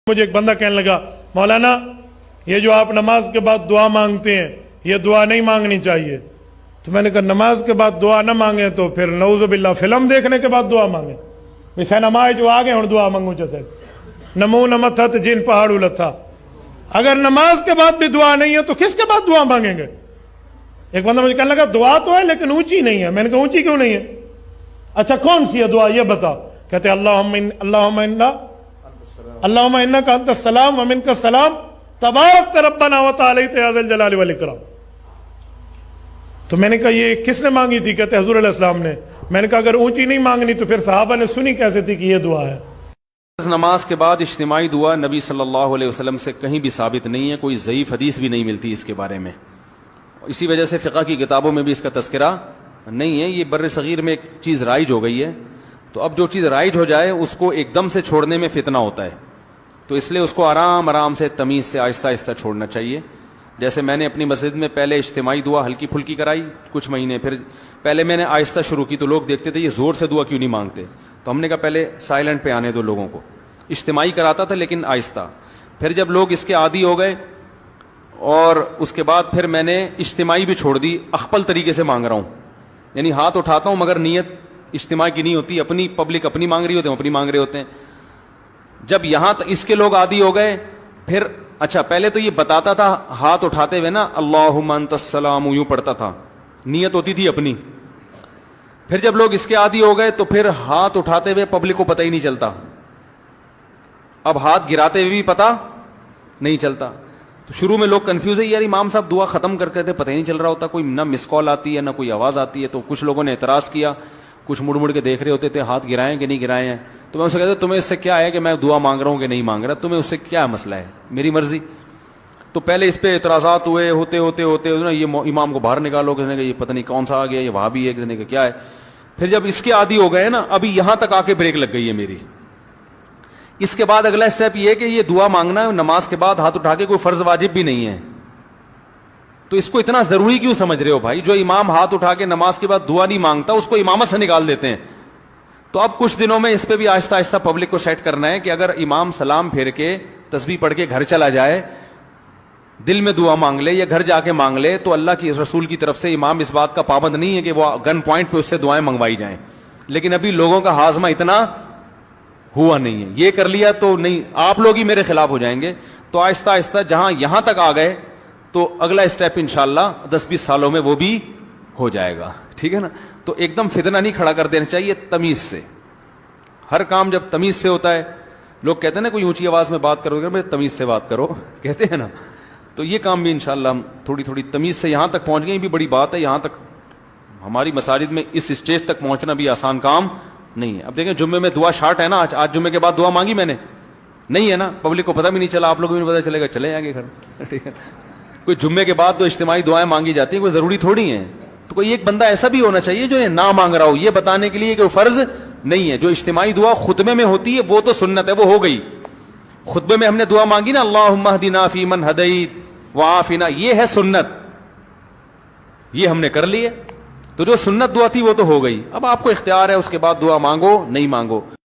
مجھے ایک بندہ کہنے لگا مولانا یہ جو آپ نماز کے بعد دعا مانگتے ہیں یہ دعا نہیں مانگنی چاہیے. تو میں نے کہا نماز کے بعد دعا نہ مانگیں تو پھر نعوذ باللہ فلم دیکھنے کے بعد دعا مانگیں. سینما جو آگے ہوں دعا مانگوں چاہے نمو نمت تھا جن پہاڑ تھا. اگر نماز کے بعد بھی دعا نہیں ہے تو کس کے بعد دعا مانگیں گے؟ ایک بندہ مجھے کہنے لگا دعا تو ہے لیکن اونچی نہیں ہے. میں نے کہا اونچی کیوں نہیں ہے؟ اچھا کون سی ہے دعا یہ بتا. کہتے اللہم انک انت السلام ومنک السلام تبارک ربنا وتعالیت یا ذا الجلال والاکرام. تو میں نے کہا یہ کس نے مانگی تھی؟ کہتے حضور علیہ السلام نے. میں نے کہا اگر اونچی نہیں مانگنی تو پھر صحابہ نے سنی کیسے تھی کہ یہ دعا ہے؟ نماز کے بعد اجتماعی دعا نبی صلی اللہ علیہ وسلم سے کہیں بھی ثابت نہیں ہے، کوئی ضعیف حدیث بھی نہیں ملتی اس کے بارے میں. اسی وجہ سے فقہ کی کتابوں میں بھی اس کا تذکرہ نہیں ہے. یہ بر صغیر میں ایک چیز رائج ہو گئی ہے، تو اب جو چیز رائج ہو جائے اس کو ایک دم سے چھوڑنے میں فتنہ ہوتا ہے. تو اس لیے اس کو آرام آرام سے تمیز سے آہستہ آہستہ چھوڑنا چاہیے. جیسے میں نے اپنی مسجد میں پہلے اجتماعی دعا ہلکی پھلکی کرائی کچھ مہینے، پھر پہلے میں نے آہستہ شروع کی تو لوگ دیکھتے تھے یہ زور سے دعا کیوں نہیں مانگتے، تو ہم نے کہا پہلے سائلنٹ پہ آنے دو لوگوں کو. اجتماعی کراتا تھا لیکن آہستہ. پھر جب لوگ اس کے عادی ہو گئے اور اس کے بعد پھر میں نے اجتماعی بھی چھوڑ دی. اخپل طریقے سے مانگ رہا ہوں، یعنی ہاتھ اٹھاتا ہوں مگر نیت اجتماع کی نہیں ہوتی، اپنی پبلک اپنی مانگ رہی ہوتے ہیں، اپنی مانگ رہے ہوتے ہیں. جب یہاں تک اس کے لوگ عادی ہو گئے پھر اچھا پہلے تو یہ بتاتا تھا ہاتھ اٹھاتے ہوئے نا اللہم انت السلام یوں پڑھتا تھا، نیت ہوتی تھی اپنی. پھر جب لوگ اس کے عادی ہو گئے تو پھر ہاتھ اٹھاتے ہوئے پبلک کو پتہ ہی نہیں چلتا، اب ہاتھ گراتے ہوئے بھی پتہ نہیں چلتا. تو شروع میں لوگ کنفیوز ہے یار امام صاحب دعا ختم کرتے تھے پتہ ہی نہیں چل رہا ہوتا، کوئی نہ مس کال آتی ہے نہ کوئی آواز آتی ہے. تو کچھ لوگوں نے اعتراض کیا، کچھ مڑ مڑ کے دیکھ رہے ہوتے تھے ہاتھ گرائے کہ نہیں گرائے ہیں. تو میں اسے کہتا تمہیں اس سے کیا ہے کہ میں دعا مانگ رہا ہوں کہ نہیں مانگ رہا، تمہیں اس سے کیا مسئلہ ہے، میری مرضی. تو پہلے اس پہ اعتراضات ہوئے ہوتے ہوتے ہوتے یہ امام کو باہر نکالو، کسی نے کہا یہ پتہ نہیں کون سا آ گیا، یہ وہاں بھی ہے، کسی نے کہا کیا ہے. پھر جب اس کے عادی ہو گئے نا ابھی یہاں تک آ کے بریک لگ گئی ہے میری. اس کے بعد اگلا اسٹیپ یہ ہے کہ یہ دعا مانگنا ہے نماز کے بعد ہاتھ اٹھا کے کوئی فرض واجب بھی نہیں ہے. تو اس کو اتنا ضروری کیوں سمجھ رہے ہو بھائی؟ جو امام ہاتھ اٹھا کے نماز کے بعد دعا نہیں مانگتا اس کو امامت سے نکال دیتے ہیں. تو اب کچھ دنوں میں اس پہ بھی آہستہ آہستہ پبلک کو سیٹ کرنا ہے کہ اگر امام سلام پھیر کے تسبیح پڑھ کے گھر چلا جائے، دل میں دعا مانگ لے یا گھر جا کے مانگ لے، تو اللہ کی رسول کی طرف سے امام اس بات کا پابند نہیں ہے کہ وہ گن پوائنٹ پہ اس سے دعائیں منگوائی جائیں. لیکن ابھی لوگوں کا ہاضمہ اتنا ہوا نہیں ہے، یہ کر لیا تو نہیں آپ لوگ ہی میرے خلاف ہو جائیں گے. تو آہستہ آہستہ جہاں یہاں تک آ گئے تو اگلا اسٹیپ انشاءاللہ 10-20 سالوں میں وہ بھی ہو جائے گا. ٹھیک ہے نا؟ تو ایک دم فتنہ نہیں کھڑا کر دینا چاہیے، تمیز سے. ہر کام جب تمیز سے ہوتا ہے، لوگ کہتے ہیں نا کوئی اونچی آواز میں بات کرو گے تمیز سے بات کرو کہتے ہیں نا، تو یہ کام بھی انشاءاللہ ہم تھوڑی تھوڑی تمیز سے یہاں تک پہنچ گئے. یہ بھی بڑی بات ہے، یہاں تک ہماری مساجد میں اس اسٹیج تک پہنچنا بھی آسان کام نہیں ہے. اب دیکھیں جمعے میں دعا شارٹ ہے نا، آج جمعے کے بعد دعا مانگی میں نے نہیں ہے نا، پبلک کو پتہ بھی نہیں چلا، آپ لوگوں کو بھی پتہ چلے گا، چلے جائیں گے گھر. ٹھیک ہے، کوئی جمعے کے بعد تو اجتماعی دعائیں مانگی جاتی ہیں، کوئی ضروری تھوڑی ہیں. تو کوئی ایک بندہ ایسا بھی ہونا چاہیے جو یہ نہ مانگ رہا ہو، یہ بتانے کے لیے کہ وہ فرض نہیں ہے. جو اجتماعی دعا خطبے میں ہوتی ہے وہ تو سنت ہے، وہ ہو گئی. خطبے میں ہم نے دعا مانگی نا اللہم اہدنا فیمن ہدیت وعافنا، یہ ہے سنت، یہ ہم نے کر لی ہے. تو جو سنت دعا تھی وہ تو ہو گئی. اب آپ کو اختیار ہے اس کے بعد دعا مانگو نہیں مانگو.